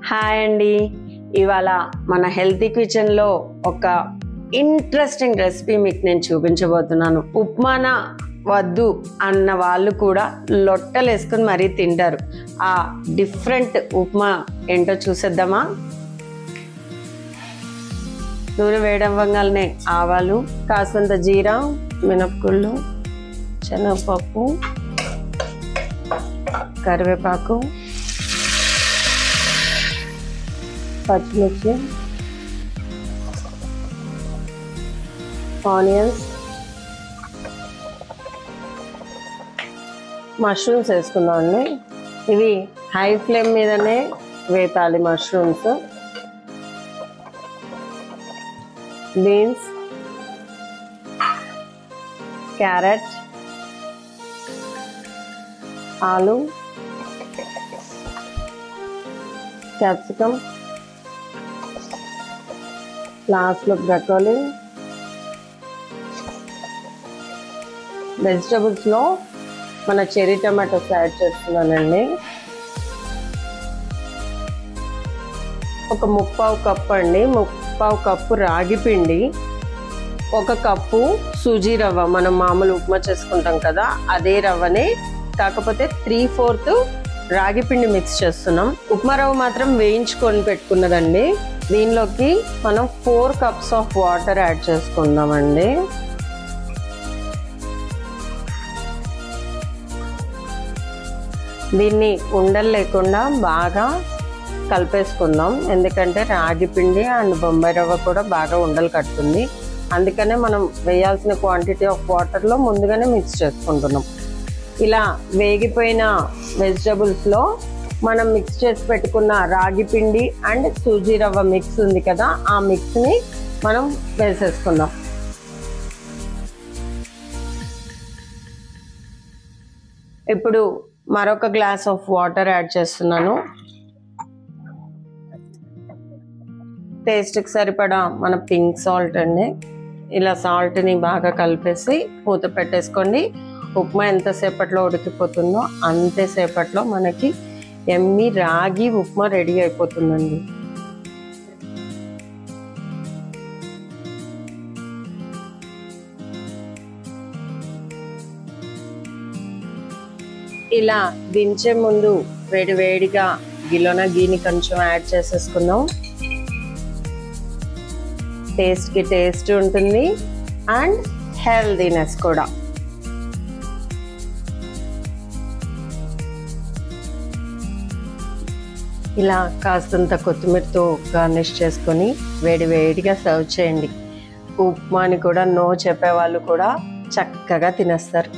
Hi అండి, ఇవాళ మన హెల్తీ కిచెన్లో ఒక ఇంట్రెస్టింగ్ రెసిపీ మీకు నేను చూపించబోతున్నాను. ఉప్మానా వద్దు అన్న వాళ్ళు కూడా లొట్టలు వేసుకొని మరీ తింటారు. ఆ డిఫరెంట్ ఉప్మా ఏంటో చూసేద్దామా? నూనె వేడవ్వగానే ఆవాలు, కాసంత జీరా, మినపగుళ్ళు, శనగపప్పు, కరివేపాకు, పచ్చిమిర్చి, ఆనియన్స్, మష్రూమ్స్ వేసుకుందామండి. ఇవి హై ఫ్లేమ్ మీదనే వేపాలి. మష్రూమ్స్, బీన్స్, క్యారెట్, ఆలు, క్యాప్సికమ్, లాస్ట్లో బ్రొకోలీ. వెజిటబుల్స్లో మన చెర్రీ టమాటోస్ యాడ్ చేస్తున్నానండి. ఒక 1/4 కప్పు అండి, 1/4 కప్పు రాగి పిండి, 1 కప్పు సూజీ రవ్వ, మనం మామూలు ఉప్మా చేసుకుంటాం కదా అదే రవ్వనే, కాకపోతే 3/4 రాగి పిండి మిక్స్ చేస్తున్నాం. ఉప్మా రవ్వ మాత్రం వేయించుకొని పెట్టుకున్నదండి. దీనిలోకి మనం 4 కప్స్ ఆఫ్ వాటర్ యాడ్ చేసుకుందామండి. దీన్ని ఉండలు లేకుండా బాగా కలిపేసుకుందాం, ఎందుకంటే రాగి పిండి అండ్ బొంబాయి రవ్వ కూడా బాగా ఉండలు కట్టుతుంది. అందుకనే మనం వేయాల్సిన క్వాంటిటీ ఆఫ్ వాటర్లో ముందుగానే మిక్స్ చేసుకుంటున్నాం. ఇలా వేగిపోయిన వెజిటబుల్స్లో మనం మిక్స్ చేసి పెట్టుకున్న రాగి పిండి అండ్ సూజీ రవ్వ మిక్స్ ఉంది కదా, ఆ మిక్స్ని మనం వేసేసుకుందాం. ఇప్పుడు మరొక గ్లాస్ ఆఫ్ వాటర్ యాడ్ చేస్తున్నాను. టేస్ట్కి సరిపడా మన పింక్ సాల్ట్ అండి. ఇలా సాల్ట్ని బాగా కలిపేసి మూత పెట్టేసుకోండి. ఉప్మా ఎంతసేపట్లో ఉడికిపోతుందో అంతసేపట్లో మనకి ఎమ్మి రాగి ఉప్మా రెడీ అయిపోతుందండి. ఇలా దించే ముందు వేడివేడిగా గిలోనా గీని కొంచెం యాడ్ చేసేసుకుందాం. టేస్ట్కి టేస్ట్ ఉంటుంది అండ్ హెల్దీనెస్ కూడా. ఇలా కాస్తంత కొత్తిమీరతో గార్నిష్ చేసుకొని వేడివేడిగా సర్వ్ చేయండి. ఉప్మాని కూడా నో చెప్పే వాళ్ళు కూడా చక్కగా తినేస్తారు.